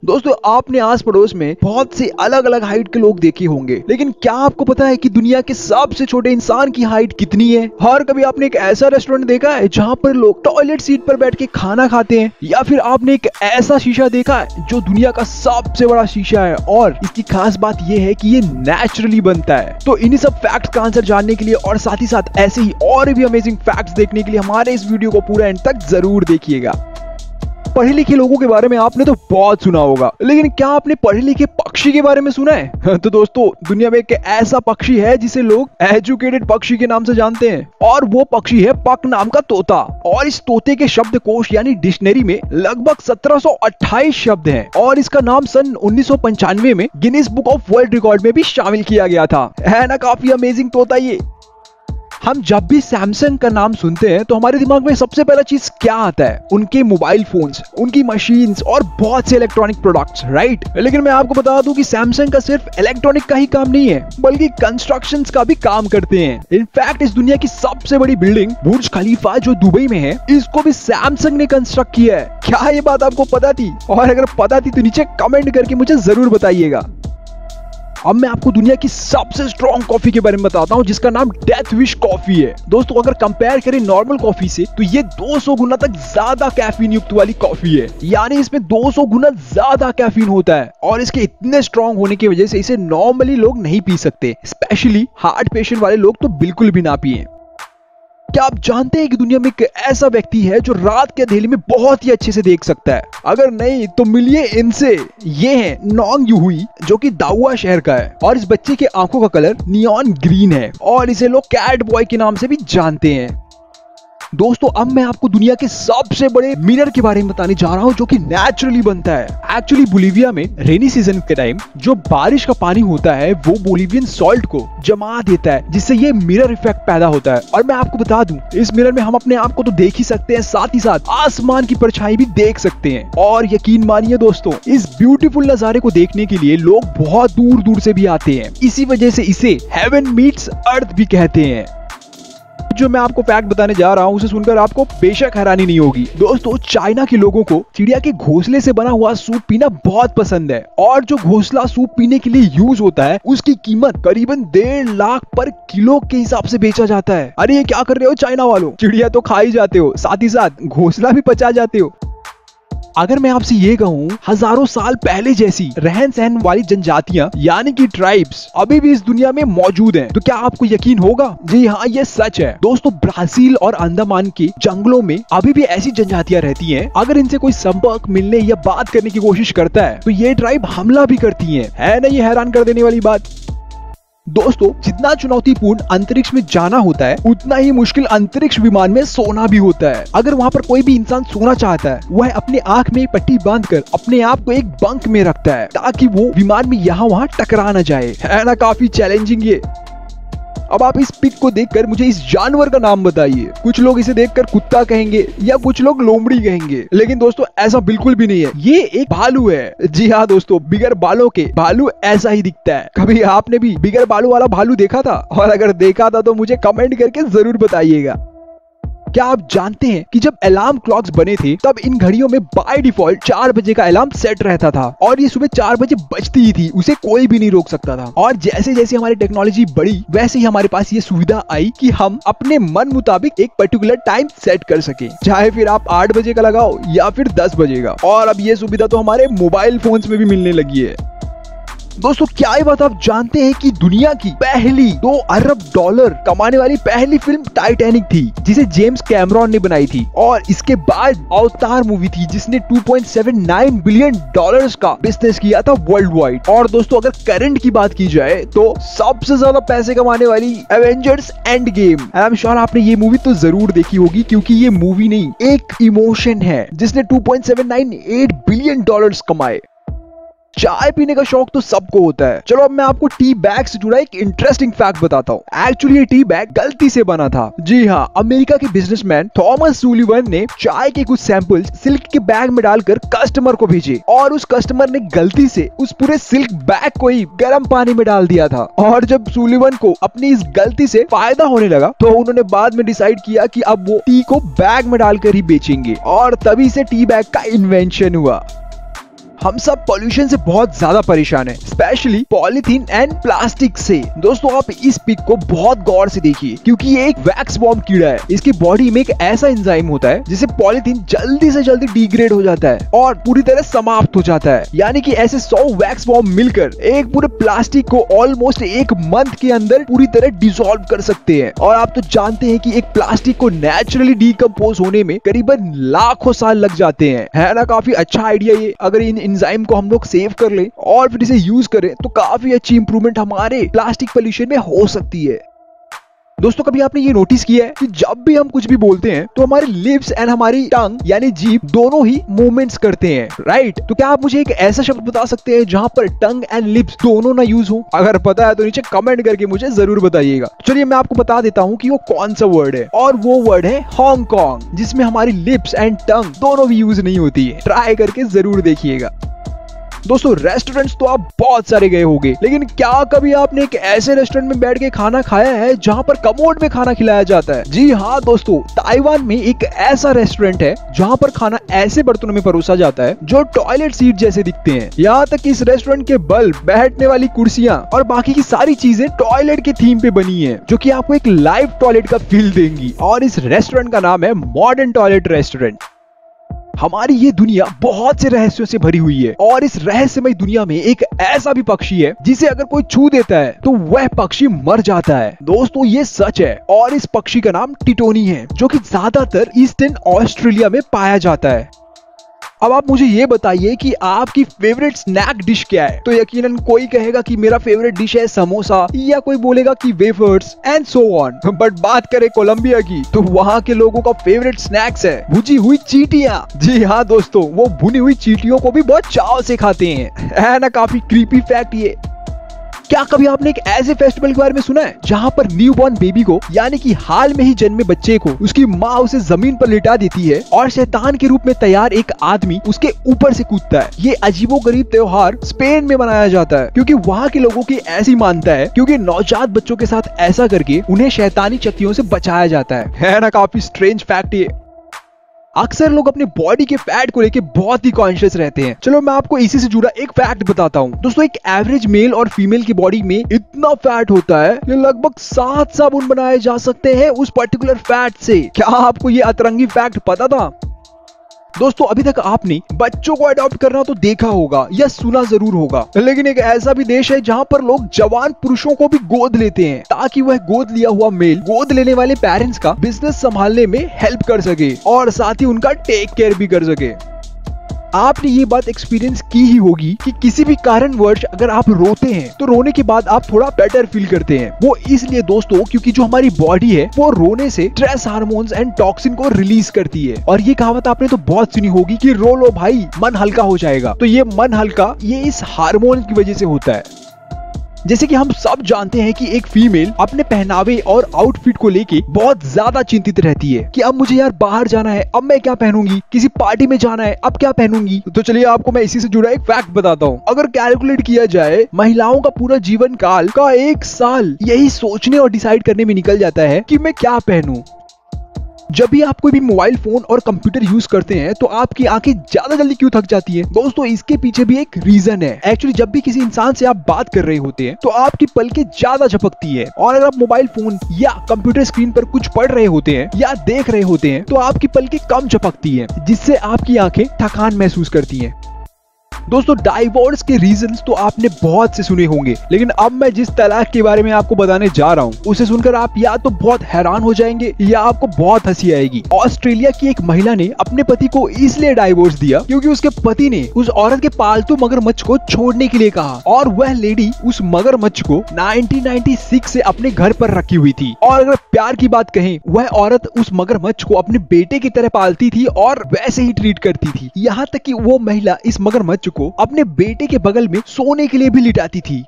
दोस्तों आपने आस पड़ोस में बहुत से अलग अलग हाइट के लोग देखे होंगे, लेकिन क्या आपको पता है कि दुनिया के सबसे छोटे इंसान की हाइट कितनी है? और कभी आपने एक ऐसा रेस्टोरेंट देखा है जहाँ पर लोग टॉयलेट सीट पर बैठ के खाना खाते हैं? या फिर आपने एक ऐसा शीशा देखा है जो दुनिया का सबसे बड़ा शीशा है और इसकी खास बात यह है कि ये नेचुरली बनता है? तो इन्हीं सब फैक्ट्स का आंसर जानने के लिए और साथ ही साथ ऐसे ही और भी अमेजिंग फैक्ट्स देखने के लिए हमारे इस वीडियो को पूरा एंड तक जरूर देखिएगा। पढ़े लिखे लोगों के बारे में आपने तो बहुत सुना होगा, लेकिन क्या आपने पढ़े लिखे पक्षी के बारे में सुना है? तो दोस्तों दुनिया में एक ऐसा पक्षी है जिसे लोग एजुकेटेड पक्षी के नाम से जानते हैं और वो पक्षी है पक नाम का तोता। और इस तोते के शब्दकोश यानी डिक्शनरी में लगभग 1728 शब्द हैं और इसका नाम सन 1995 में Guinness book of world record में भी शामिल किया गया था। है ना काफी अमेजिंग तोता ये। हम जब भी सैमसंग का नाम सुनते हैं तो हमारे दिमाग में सबसे पहला चीज क्या आता है? उनके मोबाइल फोन्स, उनकी मशीन्स और बहुत से इलेक्ट्रॉनिक प्रोडक्ट्स, राइट? लेकिन मैं आपको बता दूं कि सैमसंग का सिर्फ इलेक्ट्रॉनिक का ही काम नहीं है, बल्कि कंस्ट्रक्शंस का भी काम करते हैं। इनफैक्ट इस दुनिया की सबसे बड़ी बिल्डिंग बुर्ज खलीफा जो दुबई में है, इसको भी सैमसंग ने कंस्ट्रक्ट किया है। क्या ये बात आपको पता थी? और अगर पता थी तो नीचे कमेंट करके मुझे जरूर बताइएगा। अब मैं आपको दुनिया की सबसे स्ट्रॉन्ग कॉफी के बारे में बताता हूँ जिसका नाम डेथ विश कॉफी है। दोस्तों अगर कंपेयर करें नॉर्मल कॉफी से तो ये 200 गुना तक ज्यादा कैफीन युक्त वाली कॉफी है, यानी इसमें 200 गुना ज्यादा कैफीन होता है और इसके इतने स्ट्रॉन्ग होने की वजह से इसे नॉर्मली लोग नहीं पी सकते, स्पेशली हार्ट पेशेंट वाले लोग तो बिल्कुल भी ना पिए। क्या आप जानते हैं कि दुनिया में एक ऐसा व्यक्ति है जो रात के अंधेरे में बहुत ही अच्छे से देख सकता है? अगर नहीं तो मिलिए इनसे। ये है नोंग यूहुई जो कि दाउआ शहर का है और इस बच्चे के आंखों का कलर नियॉन ग्रीन है और इसे लोग कैट बॉय के नाम से भी जानते हैं। दोस्तों अब मैं आपको दुनिया के सबसे बड़े मिरर के बारे में बताने जा रहा हूँ जो कि नेचुरली बनता है। एक्चुअली बोलिविया में रेनी सीजन के टाइम जो बारिश का पानी होता है वो बोलिवियन सॉल्ट को जमा देता है, जिससे ये मिरर इफेक्ट पैदा होता है। और मैं आपको बता दूं इस मिरर में हम अपने आप को तो देख ही सकते हैं, साथ ही साथ आसमान की परछाई भी देख सकते हैं। और यकीन मानिए दोस्तों इस ब्यूटीफुल नजारे को देखने के लिए लोग बहुत दूर दूर से भी आते हैं। इसी वजह से इसे हेवन मीट्स अर्थ भी कहते हैं। जो मैं आपको फैक्ट बताने जा रहा हूँ उसे सुनकर आपको बेशक हैरानी नहीं होगी। दोस्तों चाइना के लोगों को चिड़िया के घोंसले से बना हुआ सूप पीना बहुत पसंद है और जो घोंसला सूप पीने के लिए यूज होता है उसकी कीमत करीबन 1.5 लाख पर किलो के हिसाब से बेचा जाता है। अरे ये क्या कर रहे हो चाइना वालों? चिड़िया तो खा ही जाते हो, साथ ही साथ घोंसला भी पचा जाते हो। अगर मैं आपसे ये कहूँ हजारों साल पहले जैसी रहन सहन वाली जनजातियां यानी कि ट्राइब्स अभी भी इस दुनिया में मौजूद हैं, तो क्या आपको यकीन होगा? जी हाँ ये सच है। दोस्तों ब्राजील और अंडमान के जंगलों में अभी भी ऐसी जनजातियां रहती हैं। अगर इनसे कोई संपर्क मिलने या बात करने की कोशिश करता है तो ये ट्राइब हमला भी करती है ना? ये हैरान कर देने वाली बात। दोस्तों जितना चुनौतीपूर्ण अंतरिक्ष में जाना होता है उतना ही मुश्किल अंतरिक्ष विमान में सोना भी होता है। अगर वहाँ पर कोई भी इंसान सोना चाहता है वह अपने आंख में पट्टी बांधकर अपने आप को एक बंक में रखता है ताकि वो विमान में यहाँ वहाँ टकरा न जाए। है ना काफी चैलेंजिंग ये। अब आप इस पिक को देखकर मुझे इस जानवर का नाम बताइए। कुछ लोग इसे देखकर कुत्ता कहेंगे या कुछ लोग लोमड़ी कहेंगे, लेकिन दोस्तों ऐसा बिल्कुल भी नहीं है। ये एक भालू है। जी हाँ दोस्तों बिगर बालों के भालू ऐसा ही दिखता है। कभी आपने भी बिगर बालों वाला भालू देखा था? और अगर देखा था तो मुझे कमेंट करके जरूर बताइएगा। क्या आप जानते हैं कि जब अलार्म क्लॉक्स बने थे तब इन घड़ियों में बाय डिफॉल्ट 4 बजे का अलार्म सेट रहता था और ये सुबह 4 बजे बजती ही थी, उसे कोई भी नहीं रोक सकता था। और जैसे जैसे हमारी टेक्नोलॉजी बढ़ी वैसे ही हमारे पास ये सुविधा आई कि हम अपने मन मुताबिक एक पर्टिकुलर टाइम सेट कर सके, चाहे फिर आप 8 बजे का लगाओ या फिर 10 बजे का। और अब ये सुविधा तो हमारे मोबाइल फोन्स में भी मिलने लगी है। दोस्तों क्या ये बात आप जानते हैं कि दुनिया की पहली 2 अरब डॉलर कमाने वाली पहली फिल्म टाइटैनिक थी जिसे जेम्स कैमरॉन ने बनाई थी, और इसके बाद अवतार मूवी थी जिसने 2.79 बिलियन डॉलर्स का बिजनेस किया था वर्ल्ड वाइड। और दोस्तों अगर करंट की बात की जाए तो सबसे ज्यादा पैसे कमाने वाली Avengers end game. I am sure आपने ये मूवी तो जरूर देखी होगी क्योंकि ये मूवी नहीं एक इमोशन है जिसने 2.798 बिलियन डॉलर्स कमाए। चाय पीने का शौक तो सबको होता है। चलो अब मैं आपको टी बैग से जुड़ा एक इंटरेस्टिंग फैक्ट बताता हूँ। एक्चुअली ये टी बैग गलती से बना था। जी हाँ, अमेरिका के बिजनेसमैन थॉमस सुलिवन ने चाय के कुछ सैंपल्स सिल्क के बैग में डालकर कस्टमर को भेजे और उस कस्टमर ने गलती से उस पूरे सिल्क बैग को ही गर्म पानी में डाल दिया था। और जब सुलिवन को अपनी इस गलती से फायदा होने लगा तो उन्होंने बाद में डिसाइड किया कि अब वो टी को बैग में डालकर ही बेचेंगे और तभी से टी बैग का इन्वेंशन हुआ। हम सब पॉल्यूशन से बहुत ज्यादा परेशान है, स्पेशली पॉलीथीन एंड प्लास्टिक से। दोस्तों आप इस पिक को बहुत गौर से देखिए, क्योंकि ये एक वैक्स बॉम्ब कीड़ा है। इसकी बॉडी में एक ऐसा एंजाइम होता है जिससे पॉलीथीन जल्दी से जल्दी डिग्रेड हो जाता है और पूरी तरह समाप्त हो जाता है। यानी कि ऐसे 100 वैक्स बॉम्ब मिलकर एक पूरे प्लास्टिक को ऑलमोस्ट एक मंथ के अंदर पूरी तरह डिसॉल्व कर सकते हैं। और आप तो जानते हैं कि एक प्लास्टिक को नेचुरली डिकम्पोज होने में करीबन लाखों साल लग जाते हैं, है ना। काफी अच्छा आइडिया ये। अगर इन एंजाइम को हम लोग सेव कर ले और फिर इसे यूज करें तो काफी अच्छी इंप्रूवमेंट हमारे प्लास्टिक पोल्यूशन में हो सकती है। दोस्तों कभी आपने ये नोटिस किया है कि जब भी हम कुछ भी बोलते हैं तो हमारे लिप्स एंड हमारी टंग यानी जीभ दोनों ही मूवमेंट्स करते हैं, राइट। तो क्या आप मुझे एक ऐसा शब्द बता सकते हैं जहां पर टंग एंड लिप्स दोनों ना यूज हो? अगर पता है तो नीचे कमेंट करके मुझे जरूर बताइएगा। चलिए मैं आपको बता देता हूँ कि वो कौन सा वर्ड है, और वो वर्ड है हांगकांग, जिसमें हमारी लिप्स एंड टंग दोनों भी यूज नहीं होती है। ट्राई करके जरूर देखिएगा। दोस्तों रेस्टोरेंट्स तो आप बहुत सारे गए होंगे, लेकिन क्या कभी आपने एक ऐसे रेस्टोरेंट में बैठ के खाना खाया है जहां पर कमोड में खाना खिलाया जाता है? जी हाँ दोस्तों, ताइवान में एक ऐसा रेस्टोरेंट है जहां पर खाना ऐसे बर्तनों में परोसा जाता है जो टॉयलेट सीट जैसे दिखते हैं। यहाँ तक कि इस रेस्टोरेंट के बल्ब, बैठने वाली कुर्सियां और बाकी की सारी चीजें टॉयलेट के थीम पे बनी है, जो कि आपको एक लाइव टॉयलेट का फील देंगी। और इस रेस्टोरेंट का नाम है मॉडर्न टॉयलेट रेस्टोरेंट। हमारी ये दुनिया बहुत से रहस्यों से भरी हुई है, और इस रहस्यमय दुनिया में एक ऐसा भी पक्षी है जिसे अगर कोई छू देता है तो वह पक्षी मर जाता है। दोस्तों ये सच है, और इस पक्षी का नाम टिटोनी है, जो कि ज्यादातर ईस्टर्न ऑस्ट्रेलिया में पाया जाता है। अब आप मुझे ये बताइए कि आपकी फेवरेट स्नैक डिश क्या है? तो यकीनन कोई कहेगा कि मेरा फेवरेट डिश है समोसा, या कोई बोलेगा कि wafers and so on. But बात करें कोलंबिया की, तो वहाँ के लोगों का फेवरेट स्नैक्स है भुजी हुई चींटियां। जी हाँ दोस्तों, वो भुनी हुई चींटियों को भी बहुत चाव से खाते हैं, है ना। काफी क्रीपी फैक्ट ये। क्या कभी आपने एक ऐसे फेस्टिवल के बारे में सुना है जहाँ पर न्यूबॉर्न बेबी को, यानी कि हाल में ही जन्मे बच्चे को, उसकी माँ उसे जमीन पर लिटा देती है और शैतान के रूप में तैयार एक आदमी उसके ऊपर से कूदता है? ये अजीबोगरीब त्योहार स्पेन में मनाया जाता है, क्योंकि वहाँ के लोगों की ऐसी मानता है, क्योंकि नवजात बच्चों के साथ ऐसा करके उन्हें शैतानी शक्तियों से बचाया जाता है ना। काफी स्ट्रेंज फैक्ट ये। अक्सर लोग अपने बॉडी के फैट को लेके बहुत ही कॉन्शियस रहते हैं। चलो मैं आपको इसी से जुड़ा एक फैक्ट बताता हूँ। दोस्तों एक एवरेज मेल और फीमेल की बॉडी में इतना फैट होता है कि लगभग 7 साबुन बनाए जा सकते हैं उस पर्टिकुलर फैट से। क्या आपको ये अतरंगी फैक्ट पता था? दोस्तों अभी तक आपने बच्चों को अडॉप्ट करना तो देखा होगा या सुना जरूर होगा, लेकिन एक ऐसा भी देश है जहां पर लोग जवान पुरुषों को भी गोद लेते हैं, ताकि वह गोद लिया हुआ मेल गोद लेने वाले पेरेंट्स का बिजनेस संभालने में हेल्प कर सके और साथ ही उनका टेक केयर भी कर सके। आपने ये बात एक्सपीरियंस की ही होगी कि किसी भी कारणवश अगर आप रोते हैं तो रोने के बाद आप थोड़ा बेटर फील करते हैं। वो इसलिए दोस्तों क्योंकि जो हमारी बॉडी है वो रोने से स्ट्रेस हार्मोन्स एंड टॉक्सिन को रिलीज करती है। और ये कहावत आपने तो बहुत सुनी होगी कि रो लो भाई मन हल्का हो जाएगा। तो ये मन हल्का ये इस हार्मोन की वजह से होता है। जैसे कि हम सब जानते हैं कि एक फीमेल अपने पहनावे और आउटफिट को लेके बहुत ज्यादा चिंतित रहती है कि अब मुझे यार बाहर जाना है, अब मैं क्या पहनूंगी, किसी पार्टी में जाना है, अब क्या पहनूंगी। तो चलिए आपको मैं इसी से जुड़ा एक फैक्ट बताता हूँ। अगर कैलकुलेट किया जाए महिलाओं का पूरा जीवन काल का 1 साल यही सोचने और डिसाइड करने में निकल जाता है कि मैं क्या पहनूं। जब भी आप कोई भी मोबाइल फोन और कंप्यूटर यूज करते हैं तो आपकी आंखें ज्यादा जल्दी क्यों थक जाती हैं? दोस्तों इसके पीछे भी एक रीजन है। एक्चुअली जब भी किसी इंसान से आप बात कर रहे होते हैं तो आपकी पलकें ज्यादा झपकती है, और अगर आप मोबाइल फोन या कंप्यूटर स्क्रीन पर कुछ पढ़ रहे होते हैं या देख रहे होते हैं तो आपकी पलकें कम झपकती है, जिससे आपकी आंखें थकान महसूस करती है। दोस्तों डाइवोर्स के रीजंस तो आपने बहुत से सुने होंगे, लेकिन अब मैं जिस तलाक के बारे में आपको बताने जा रहा हूँ उसे सुनकर आप या तो बहुत हैरान हो जाएंगे या आपको बहुत हंसी आएगी। ऑस्ट्रेलिया की एक महिला ने अपने पति को इसलिए डाइवोर्स दिया क्योंकि उसके पति ने उस औरत के पालतू मगरमच्छ को छोड़ने के लिए कहा, और वह लेडी उस मगरमच्छ को 1996 से अपने घर पर रखी हुई थी। और अगर प्यार की बात कहें, वह औरत उस मगरमच्छ को अपने बेटे की तरह पालती थी और वैसे ही ट्रीट करती थी। यहाँ तक कि वो महिला इस मगरमच्छ को अपने बेटे के बगल में सोने के लिए भी लिटाती थी।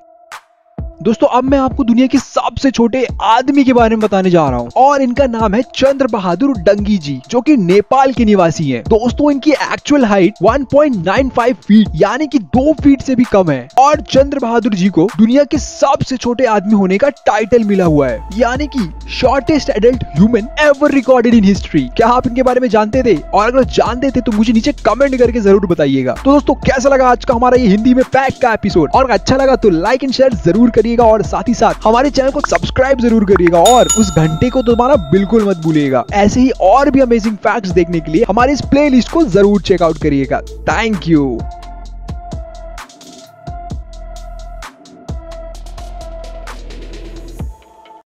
दोस्तों अब मैं आपको दुनिया के सबसे छोटे आदमी के बारे में बताने जा रहा हूँ और इनका नाम है चंद्र बहादुर डंगी जी, जो कि नेपाल के निवासी हैं। दोस्तों इनकी एक्चुअल हाइट 1.95 फीट यानी कि 2 फीट से भी कम है और चंद्र बहादुर जी को दुनिया के सबसे छोटे आदमी होने का टाइटल मिला हुआ है, यानी कि shortest adult human ever recorded in history. क्या आप इनके बारे में जानते थे? और अगर जानते थे तो मुझे नीचे कमेंट करके जरूर बताइएगा। तो दोस्तों कैसा लगा आज का हमारा ये हिंदी में फैक्ट का एपिसोड, और अच्छा लगा तो लाइक एंड शेयर जरूर करिएगा और साथ ही साथ हमारे चैनल को सब्सक्राइब जरूर करिएगा और उस घंटे को दबाना बिल्कुल मत भूलिएगा। ऐसे ही और भी अमेजिंग फैक्ट्स देखने के लिए हमारे इस प्लेलिस्ट को जरूर चेकआउट करिएगा। Thank you.